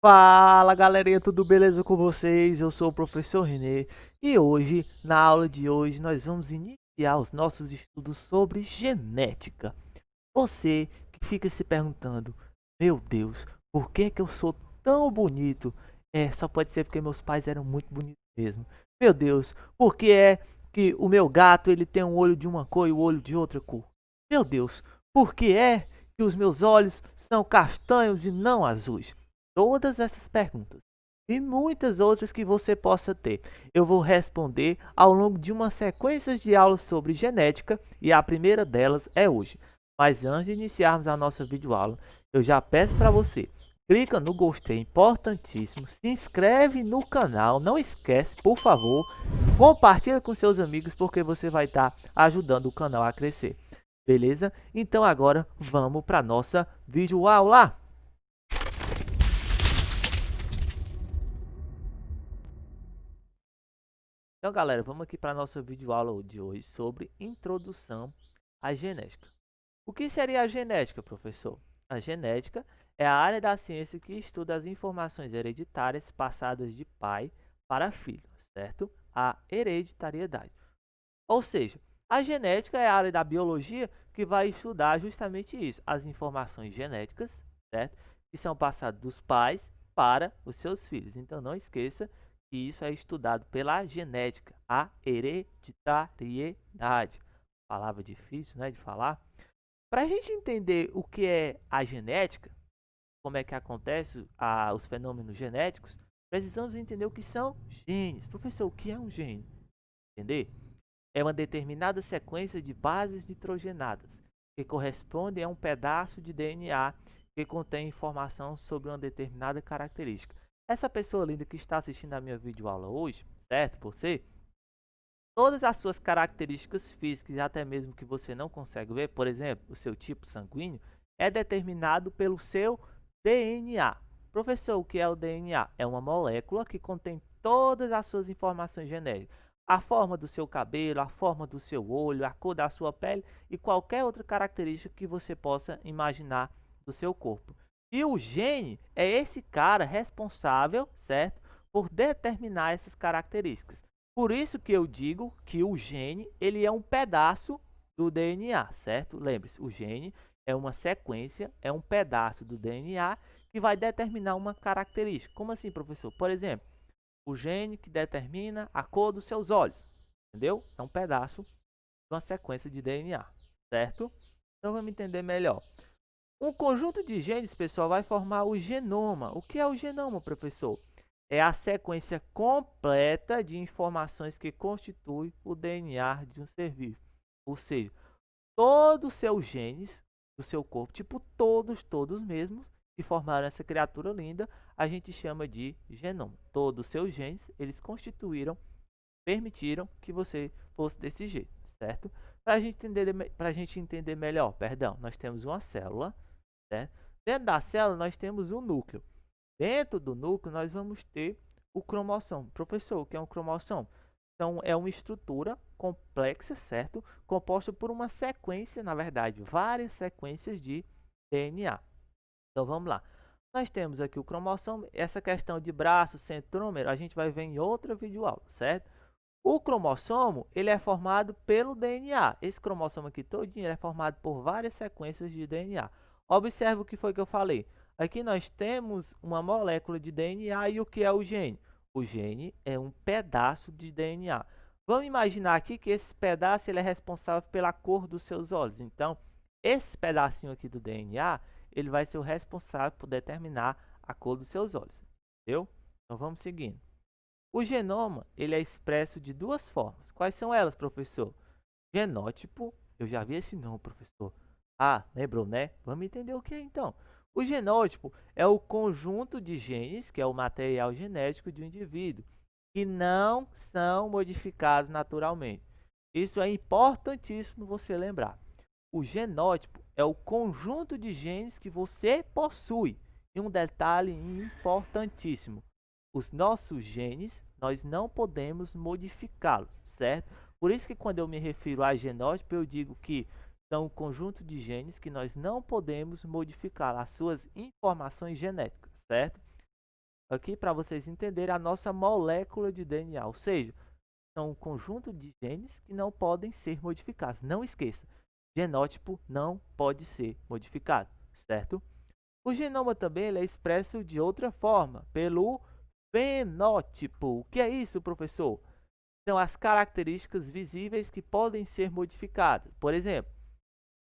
Fala galerinha, tudo beleza com vocês? Eu sou o professor Renê e hoje, na aula de hoje, nós vamos iniciar os nossos estudos sobre genética. Você que fica se perguntando, meu Deus, por que que eu sou tão bonito? Só pode ser porque meus pais eram muito bonitos mesmo. Meu Deus, por que é que o meu gato ele tem um olho de uma cor e o olho de outra cor? Meu Deus, por que é que os meus olhos são castanhos e não azuis? Todas essas perguntas e muitas outras que você possa ter, eu vou responder ao longo de uma sequência de aulas sobre genética e a primeira delas é hoje. Mas antes de iniciarmos a nossa videoaula, eu já peço para você, clica no gostei, importantíssimo, se inscreve no canal, não esquece, por favor, compartilha com seus amigos porque você vai estar ajudando o canal a crescer. Beleza? Então agora vamos para nossa videoaula. Então, galera, vamos aqui para a nossa videoaula de hoje sobre introdução à genética. O que seria a genética, professor? A genética é a área da ciência que estuda as informações hereditárias passadas de pai para filho, certo? A hereditariedade. Ou seja, a genética é a área da biologia que vai estudar justamente isso, as informações genéticas, certo? Que são passadas dos pais para os seus filhos. Então não esqueça que isso é estudado pela genética, a hereditariedade. Palavra difícil, né, de falar. Para a gente entender o que é a genética, como é que acontece os fenômenos genéticos, precisamos entender o que são genes. Professor, o que é um gene? Entender? É uma determinada sequência de bases nitrogenadas, que corresponde a um pedaço de DNA que contém informação sobre uma determinada característica. Essa pessoa linda que está assistindo a minha videoaula hoje, certo? Você, todas as suas características físicas, e até mesmo que você não consegue ver, por exemplo, o seu tipo sanguíneo, é determinado pelo seu DNA. Professor, o que é o DNA? É uma molécula que contém todas as suas informações genéticas. A forma do seu cabelo, a forma do seu olho, a cor da sua pele e qualquer outra característica que você possa imaginar do seu corpo. E o gene é esse cara responsável, certo? Por determinar essas características. Por isso que eu digo que o gene ele é um pedaço do DNA, certo? Lembre-se, o gene é uma sequência, é um pedaço do DNA que vai determinar uma característica. Como assim, professor? Por exemplo, o gene que determina a cor dos seus olhos, entendeu? É um pedaço de uma sequência de DNA, certo? Então vamos entender melhor. Um conjunto de genes, pessoal, vai formar o genoma. O que é o genoma, professor? É a sequência completa de informações que constitui o DNA de um ser vivo. Ou seja, todos os seus genes do seu corpo, tipo todos mesmos, que formaram essa criatura linda, a gente chama de genoma. Todos os seus genes, eles constituíram, permitiram que você fosse desse jeito, certo? Para a gente entender melhor, perdão, nós temos uma célula, certo? Dentro da célula, nós temos um núcleo. Dentro do núcleo, nós vamos ter o cromossomo. Professor, o que é um cromossomo? Então, é uma estrutura complexa, certo? Composta por uma sequência, na verdade, várias sequências de DNA. Então, vamos lá. Nós temos aqui o cromossomo. Essa questão de braço, centrômero, a gente vai ver em outra videoaula, certo? O cromossomo, ele é formado pelo DNA. Esse cromossomo aqui todinho é formado por várias sequências de DNA. Observe o que foi que eu falei. Aqui nós temos uma molécula de DNA e o que é o gene? O gene é um pedaço de DNA. Vamos imaginar aqui que esse pedaço ele é responsável pela cor dos seus olhos. Então, esse pedacinho aqui do DNA, ele vai ser o responsável por determinar a cor dos seus olhos. Entendeu? Então, vamos seguindo. O genoma ele é expresso de duas formas. Quais são elas, professor? Genótipo, eu já vi esse nome, professor. Ah, lembrou, né? Vamos entender o que é então. O genótipo é o conjunto de genes, que é o material genético de um indivíduo, que não são modificados naturalmente. Isso é importantíssimo você lembrar. O genótipo é o conjunto de genes que você possui. E um detalhe importantíssimo: os nossos genes, nós não podemos modificá-los, certo? Por isso que quando eu me refiro a genótipo, eu digo que são um conjunto de genes que nós não podemos modificar as suas informações genéticas, certo? aqui para vocês entenderem a nossa molécula de DNA, ou seja, são um conjunto de genes que não podem ser modificados. Não esqueça, genótipo não pode ser modificado, certo? O genoma também ele é expresso de outra forma, pelo fenótipo. O que é isso, professor? São as características visíveis que podem ser modificadas. Por exemplo,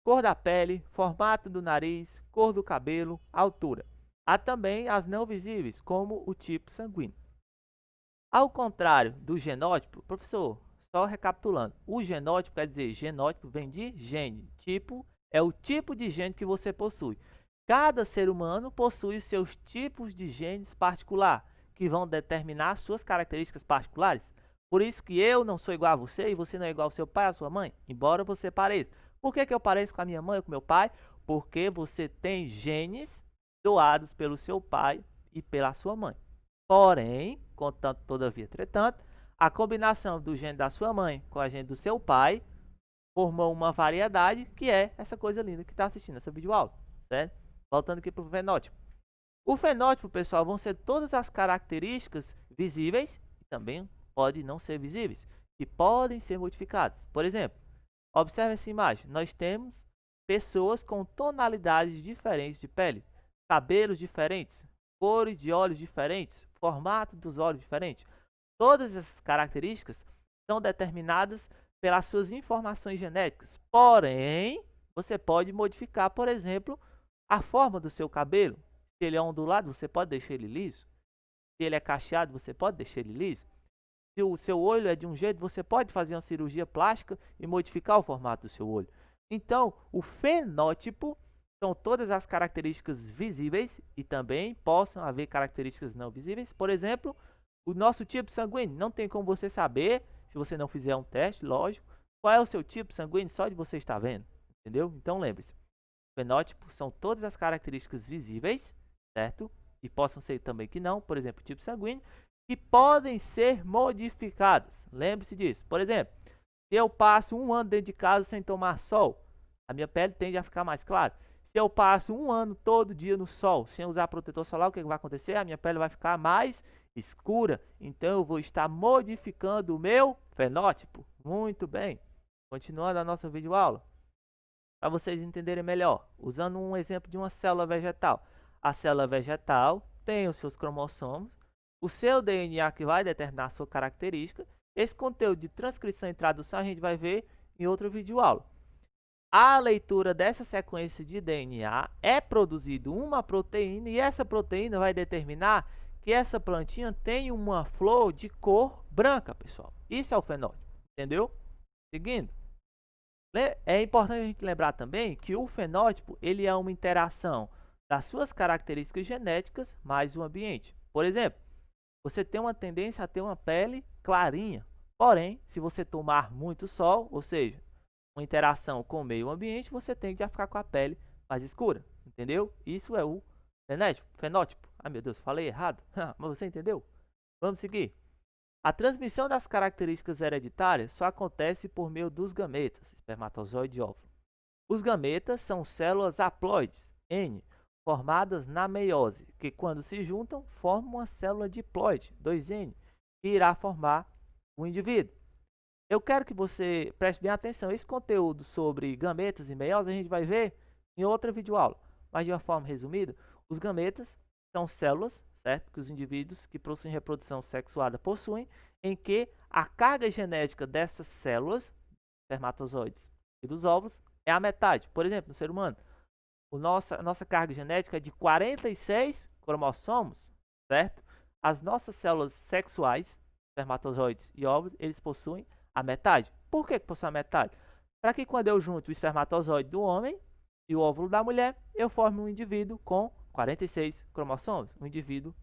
cor da pele, formato do nariz, cor do cabelo, altura. Há também as não visíveis, como o tipo sanguíneo. Ao contrário do genótipo, professor, só recapitulando, o genótipo quer dizer, genótipo vem de gene, tipo é o tipo de gene que você possui. Cada ser humano possui os seus tipos de genes particular, que vão determinar suas características particulares. Por isso que eu não sou igual a você e você não é igual ao seu pai ou à sua mãe, embora você pareça. Por que eu pareço com a minha mãe ou com meu pai? Porque você tem genes doados pelo seu pai e pela sua mãe. Porém, contanto, todavia, entretanto, a combinação do gene da sua mãe com a gene do seu pai formou uma variedade que é essa coisa linda que está assistindo essa videoaula, certo? Voltando aqui para o fenótipo. O fenótipo, pessoal, vão ser todas as características visíveis e também podem não ser visíveis, que podem ser modificadas. Por exemplo, observe essa imagem. Nós temos pessoas com tonalidades diferentes de pele, cabelos diferentes, cores de olhos diferentes, formato dos olhos diferentes. Todas essas características são determinadas pelas suas informações genéticas. Porém, você pode modificar, por exemplo, a forma do seu cabelo. Se ele é ondulado, você pode deixar ele liso. Se ele é cacheado, você pode deixar ele liso. Se o seu olho é de um jeito, você pode fazer uma cirurgia plástica e modificar o formato do seu olho. Então, o fenótipo são todas as características visíveis e também possam haver características não visíveis. Por exemplo, o nosso tipo sanguíneo. Não tem como você saber, se você não fizer um teste, lógico, qual é o seu tipo sanguíneo só de você estar vendo. Entendeu? Então, lembre-se. Fenótipo são todas as características visíveis, certo? E possam ser também que não, por exemplo, tipo sanguíneo, que podem ser modificadas. Lembre-se disso. Por exemplo, se eu passo um ano dentro de casa sem tomar sol, a minha pele tende a ficar mais clara. Se eu passo um ano todo dia no sol, sem usar protetor solar, o que vai acontecer? A minha pele vai ficar mais escura. Então, eu vou estar modificando o meu fenótipo. Muito bem. Continuando a nossa videoaula. Para vocês entenderem melhor, usando um exemplo de uma célula vegetal. A célula vegetal tem os seus cromossomos, o seu DNA que vai determinar a sua característica. Esse conteúdo de transcrição e tradução a gente vai ver em outra videoaula. A leitura dessa sequência de DNA é produzida uma proteína e essa proteína vai determinar que essa plantinha tem uma flor de cor branca, pessoal. Isso é o fenótipo, entendeu? Seguindo. É importante a gente lembrar também que o fenótipo ele é uma interação das suas características genéticas mais o ambiente. Por exemplo, você tem uma tendência a ter uma pele clarinha. Porém, se você tomar muito sol, ou seja, uma interação com o meio ambiente, você tende a ficar com a pele mais escura. Entendeu? Isso é o fenótipo. Ai meu Deus, falei errado. Mas você entendeu? Vamos seguir. A transmissão das características hereditárias só acontece por meio dos gametas, espermatozoide e óvulo. Os gametas são células haploides, N, formadas na meiose, que quando se juntam formam uma célula diploide, 2N, que irá formar o indivíduo. Eu quero que você preste bem atenção. Esse conteúdo sobre gametas e meiose a gente vai ver em outra videoaula. Mas de uma forma resumida, os gametas são células, certo? Que os indivíduos que possuem reprodução sexuada possuem, em que a carga genética dessas células, espermatozoides e dos óvulos, é a metade. Por exemplo, no ser humano, a nossa carga genética é de 46 cromossomos, certo? As nossas células sexuais, espermatozoides e óvulos, eles possuem a metade. Por que possuem a metade? Para que quando eu junto o espermatozoide do homem e o óvulo da mulher, eu forme um indivíduo com 46 cromossomos, um indivíduo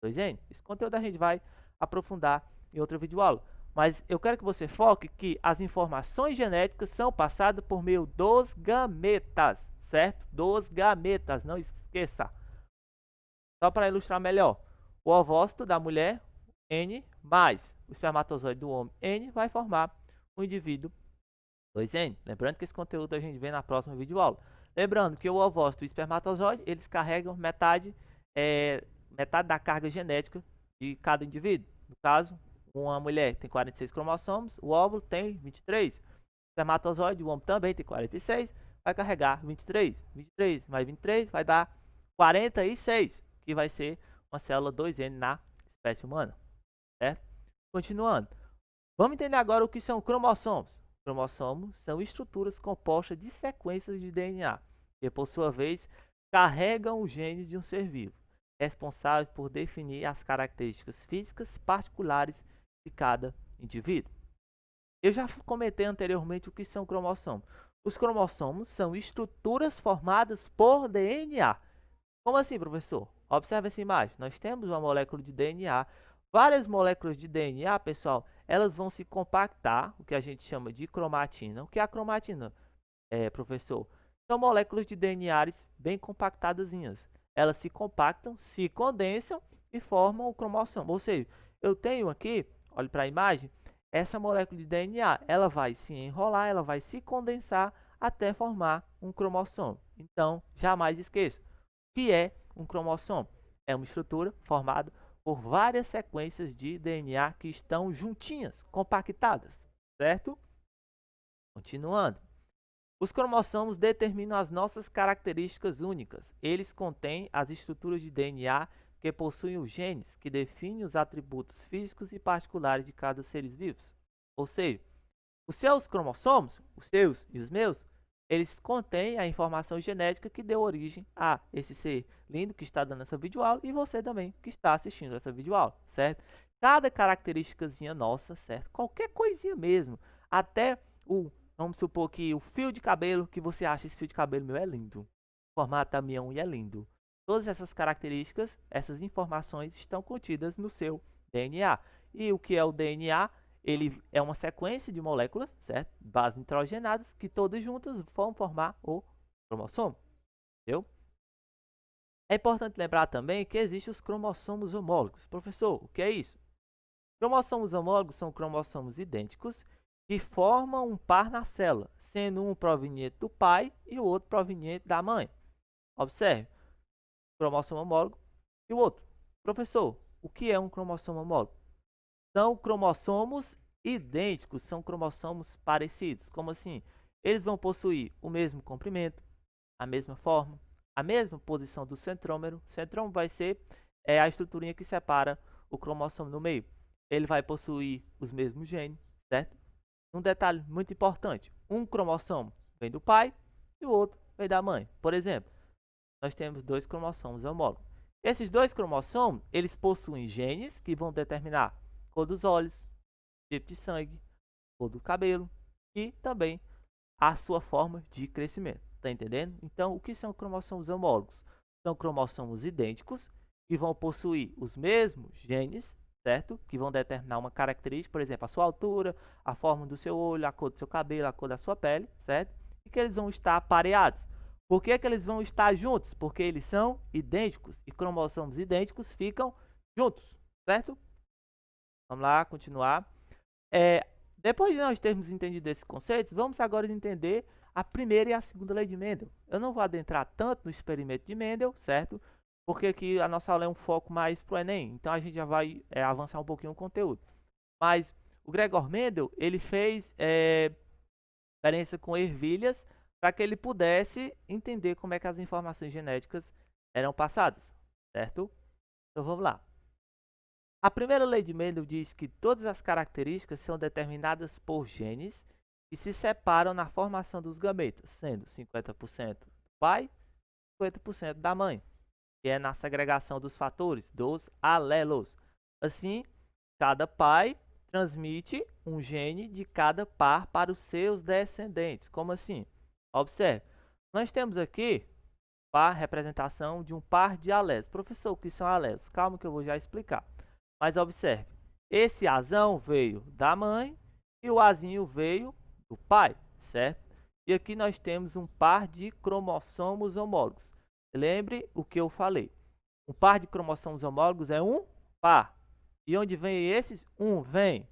2N. Esse conteúdo a gente vai aprofundar em outra videoaula. Mas eu quero que você foque que as informações genéticas são passadas por meio dos gametas, certo? Dos gametas, não esqueça. Só para ilustrar melhor, o ovócito da mulher, N, mais o espermatozoide do homem, N, vai formar um indivíduo 2N. Lembrando que esse conteúdo a gente vê na próxima videoaula. Lembrando que o ovócito e o espermatozoide, eles carregam metade, metade da carga genética de cada indivíduo. No caso, uma mulher tem 46 cromossomos, o óvulo tem 23. O espermatozoide, o homem também tem 46, vai carregar 23. 23 mais 23 vai dar 46, que vai ser uma célula 2N na espécie humana, certo? Continuando. Vamos entender agora o que são cromossomos. Cromossomos são estruturas compostas de sequências de DNA, que por sua vez carregam os genes de um ser vivo, responsável por definir as características físicas particulares de cada indivíduo. Eu já comentei anteriormente o que são cromossomos. Os cromossomos são estruturas formadas por DNA. Como assim, professor? Observe essa imagem. Nós temos uma molécula de DNA. Várias moléculas de DNA, pessoal, elas vão se compactar, o que a gente chama de cromatina. O que é a cromatina, professor? São moléculas de DNA bem compactadazinhas. Elas se compactam, se condensam e formam o cromossomo. Ou seja, eu tenho aqui, olhe para a imagem, essa molécula de DNA, ela vai se enrolar, ela vai se condensar até formar um cromossomo. Então, jamais esqueça, o que é um cromossomo? É uma estrutura formada por várias sequências de DNA que estão juntinhas, compactadas, certo? Continuando. Os cromossomos determinam as nossas características únicas. Eles contêm as estruturas de DNA que possuem os genes que definem os atributos físicos e particulares de cada ser vivo. Ou seja, os seus cromossomos, os seus e os meus, eles contêm a informação genética que deu origem a esse ser lindo que está dando essa videoaula e você também que está assistindo essa videoaula, certo? Cada característicazinha nossa, certo? Qualquer coisinha mesmo, até vamos supor que o fio de cabelo, que você acha esse fio de cabelo meu é lindo, o formato da minha unha é lindo. Todas essas características, essas informações estão contidas no seu DNA. E o que é o DNA? Ele é uma sequência de moléculas, certo? Bases nitrogenadas, que todas juntas vão formar o cromossomo, entendeu? É importante lembrar também que existem os cromossomos homólogos. Professor, o que é isso? Cromossomos homólogos são cromossomos idênticos que formam um par na célula, sendo um proveniente do pai e o outro proveniente da mãe. Observe, cromossomo homólogo e o outro. Professor, o que é um cromossomo homólogo? São cromossomos idênticos, são cromossomos parecidos. Como assim? Eles vão possuir o mesmo comprimento, a mesma forma, a mesma posição do centrômero. O centrômero vai ser a estruturinha que separa o cromossomo no meio. Ele vai possuir os mesmos genes, certo? Um detalhe muito importante, um cromossomo vem do pai e o outro vem da mãe. Por exemplo, nós temos dois cromossomos homólogos. Esses dois cromossomos, eles possuem genes que vão determinar cor dos olhos, tipo de sangue, cor do cabelo e também a sua forma de crescimento. Tá entendendo? Então, o que são cromossomos homólogos? São cromossomos idênticos que vão possuir os mesmos genes, certo? Que vão determinar uma característica, por exemplo, a sua altura, a forma do seu olho, a cor do seu cabelo, a cor da sua pele, certo? E que eles vão estar pareados. Por que que eles vão estar juntos? Porque eles são idênticos e cromossomos idênticos ficam juntos, certo? Vamos lá, continuar. Depois de nós termos entendido esses conceitos, vamos agora entender a primeira e a segunda lei de Mendel. Eu não vou adentrar tanto no experimento de Mendel, certo? Porque aqui a nossa aula é um foco mais para o Enem, então a gente já vai avançar um pouquinho o conteúdo. Mas o Gregor Mendel, ele fez experiência com ervilhas para que ele pudesse entender como é que as informações genéticas eram passadas, certo? Então vamos lá. A primeira lei de Mendel diz que todas as características são determinadas por genes que se separam na formação dos gametas, sendo 50% do pai e 50% da mãe, que é na segregação dos fatores, dos alelos. Assim, cada pai transmite um gene de cada par para os seus descendentes. Como assim? Observe, nós temos aqui a representação de um par de alelos. Professor, o que são alelos? Calma que eu vou já explicar. Mas observe, esse azão veio da mãe e o azinho veio do pai, certo? E aqui nós temos um par de cromossomos homólogos. Lembre o que eu falei. Um par de cromossomos homólogos é um par. E onde vem esses? Um vem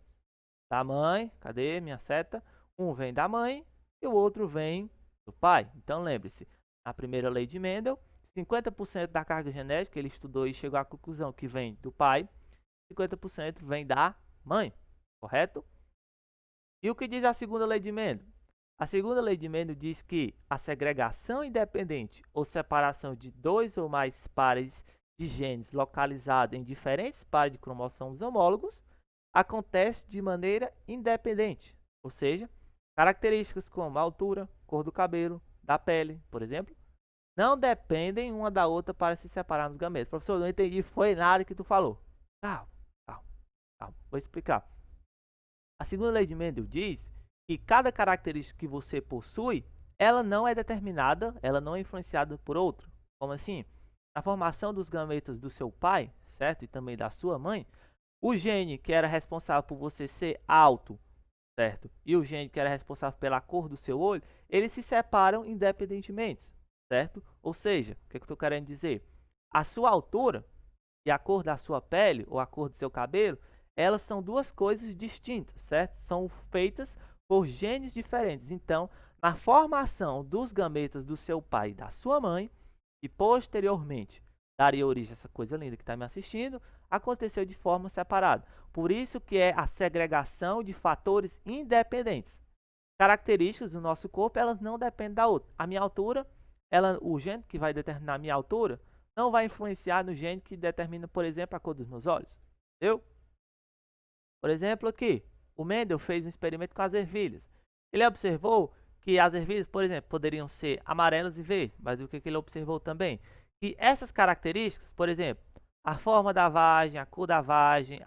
da mãe, cadê minha seta? Um vem da mãe e o outro vem do pai. Então lembre-se, a primeira lei de Mendel, 50% da carga genética, ele estudou e chegou à conclusão que vem do pai, 50% vem da mãe, correto? E o que diz a segunda lei de Mendel? A segunda lei de Mendel diz que a segregação independente ou separação de dois ou mais pares de genes localizados em diferentes pares de cromossomos homólogos acontece de maneira independente, ou seja, características como a altura, cor do cabelo, da pele, por exemplo, não dependem uma da outra para se separar nos gametas. Professor, não entendi, foi nada que tu falou. Calma, calma, calma. Vou explicar. A segunda lei de Mendel diz que cada característica que você possui, ela não é determinada, ela não é influenciada por outra. Como assim? Na formação dos gametas do seu pai, certo? E também da sua mãe, o gene que era responsável por você ser alto, certo? E o gene que era responsável pela cor do seu olho, eles se separam independentemente, certo? Ou seja, o que eu estou querendo dizer? A sua altura e a cor da sua pele ou a cor do seu cabelo, elas são duas coisas distintas, certo? São feitas por genes diferentes. Então, na formação dos gametas do seu pai e da sua mãe, e posteriormente daria origem a essa coisa linda que está me assistindo, aconteceu de forma separada. Por isso que é a segregação de fatores independentes. Características do nosso corpo, elas não dependem da outra. A minha altura, o gene que vai determinar a minha altura, não vai influenciar no gene que determina, por exemplo, a cor dos meus olhos. Entendeu? Por exemplo, aqui, o Mendel fez um experimento com as ervilhas. Ele observou que as ervilhas, por exemplo, poderiam ser amarelas e verdes, mas o que ele observou também? Que essas características, por exemplo, a forma da vagem, a cor da vagem,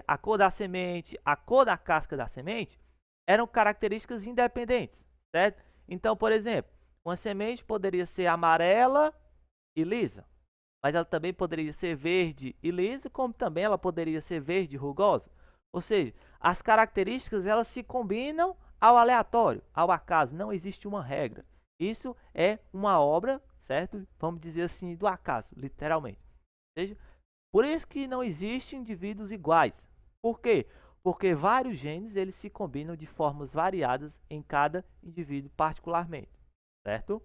a cor da semente, a cor da casca da semente, eram características independentes, certo? Então, por exemplo, uma semente poderia ser amarela e lisa, mas ela também poderia ser verde e lisa, como também ela poderia ser verde e rugosa. Ou seja, as características elas se combinam ao aleatório, ao acaso, não existe uma regra. Isso é uma obra, certo? Vamos dizer assim, do acaso, literalmente. Ou seja, por isso que não existem indivíduos iguais. Por quê? Porque vários genes eles se combinam de formas variadas em cada indivíduo particularmente, certo?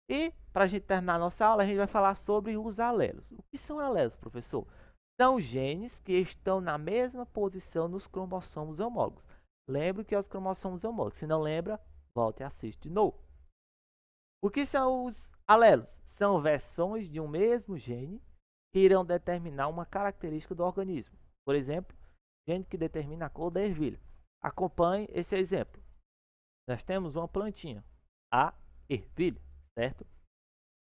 E, para a gente terminar a nossa aula, a gente vai falar sobre os alelos. O que são alelos, professor? São genes que estão na mesma posição nos cromossomos homólogos. Lembre que é os cromossomos homólogos. Se não lembra, volte e assiste de novo. O que são os alelos? São versões de um mesmo gene que irão determinar uma característica do organismo. Por exemplo, gene que determina a cor da ervilha. Acompanhe esse exemplo. Nós temos uma plantinha, a ervilha, certo?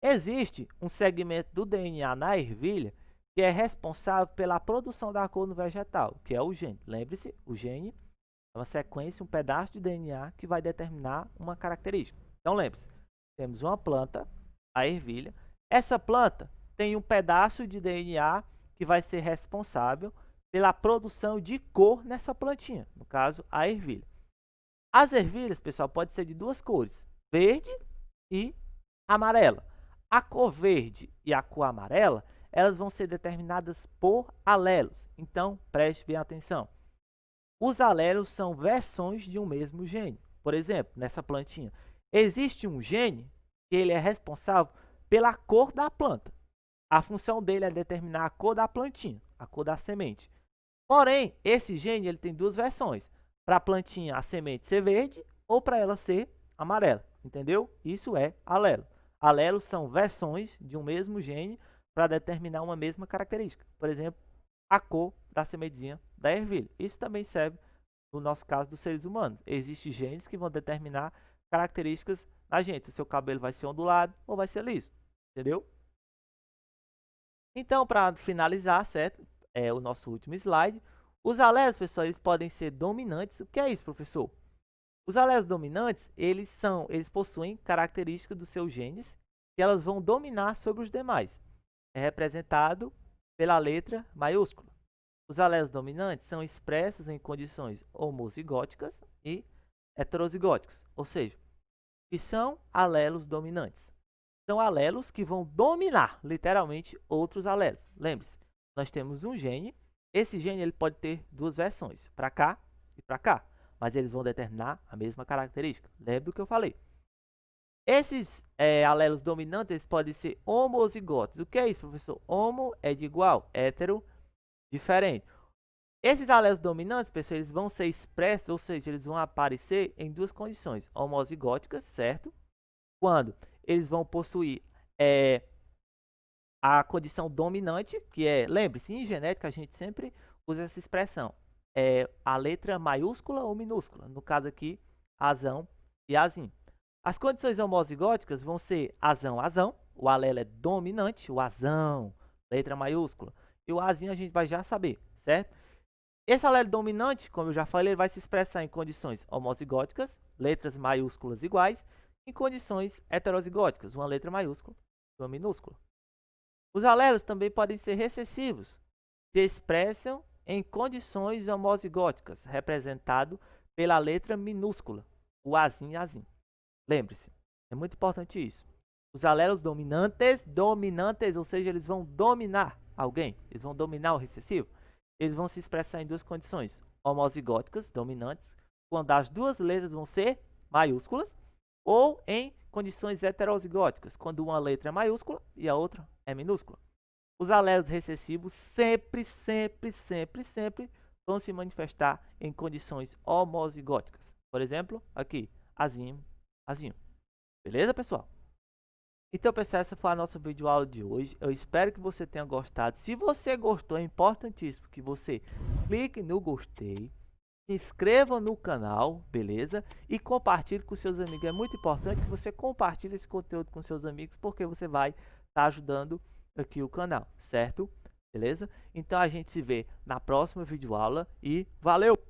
Existe um segmento do DNA na ervilha que é responsável pela produção da cor no vegetal, que é o gene. Lembre-se, o gene é uma sequência, um pedaço de DNA que vai determinar uma característica. Então, lembre-se, temos uma planta, a ervilha. Essa planta tem um pedaço de DNA que vai ser responsável pela produção de cor nessa plantinha, no caso, a ervilha. As ervilhas, pessoal, pode ser de duas cores, verde e amarela. A cor verde e a cor amarela, elas vão ser determinadas por alelos. Então, preste bem atenção. Os alelos são versões de um mesmo gene. Por exemplo, nessa plantinha, existe um gene que ele é responsável pela cor da planta. A função dele é determinar a cor da plantinha, a cor da semente. Porém, esse gene ele tem duas versões. Para a plantinha, a semente ser verde ou para ela ser amarela. Entendeu? Isso é alelo. Alelos são versões de um mesmo gene para determinar uma mesma característica. Por exemplo, a cor da sementezinha da ervilha. Isso também serve no nosso caso dos seres humanos. Existem genes que vão determinar características na gente. O seu cabelo vai ser ondulado ou vai ser liso. Entendeu? Então, para finalizar, certo? É o nosso último slide. Os alelos, pessoal, eles podem ser dominantes. O que é isso, professor? Os alelos dominantes, eles possuem características dos seus genes que elas vão dominar sobre os demais. É representado pela letra maiúscula. Os alelos dominantes são expressos em condições homozigóticas e heterozigóticas, ou seja, que são alelos dominantes. São alelos que vão dominar, literalmente, outros alelos. Lembre-se, nós temos um gene. Esse gene ele pode ter duas versões, para cá e para cá, mas eles vão determinar a mesma característica. Lembre do que eu falei. Esses alelos dominantes eles podem ser homozigotos. O que é isso, professor? Homo é de igual, hétero, diferente. Esses alelos dominantes, pessoal, eles vão ser expressos, ou seja, eles vão aparecer em duas condições homozigóticas, certo? Quando eles vão possuir a condição dominante, que é, lembre-se, em genética a gente sempre usa essa expressão, a letra maiúscula ou minúscula, no caso aqui, azão e azim. As condições homozigóticas vão ser azão, o alelo é dominante, o azão, letra maiúscula, e o azinho a gente vai já saber, certo? Esse alelo dominante, como eu já falei, ele vai se expressar em condições homozigóticas, letras maiúsculas iguais, em condições heterozigóticas, uma letra maiúscula e uma minúscula. Os alelos também podem ser recessivos, se expressam em condições homozigóticas, representado pela letra minúscula, o azinho e azim. Lembre-se, é muito importante isso. Os alelos dominantes, ou seja, eles vão dominar alguém, eles vão dominar o recessivo, eles vão se expressar em duas condições homozigóticas, dominantes, quando as duas letras vão ser maiúsculas, ou em condições heterozigóticas, quando uma letra é maiúscula e a outra é minúscula. Os alelos recessivos sempre vão se manifestar em condições homozigóticas. Por exemplo, aqui, azinho. Beleza, pessoal? Então, pessoal, essa foi a nossa videoaula de hoje. Eu espero que você tenha gostado. Se você gostou, é importantíssimo que você clique no gostei, se inscreva no canal, beleza? E compartilhe com seus amigos. É muito importante que você compartilhe esse conteúdo com seus amigos, porque você vai estar ajudando aqui o canal, certo? Beleza? Então a gente se vê na próxima videoaula e valeu!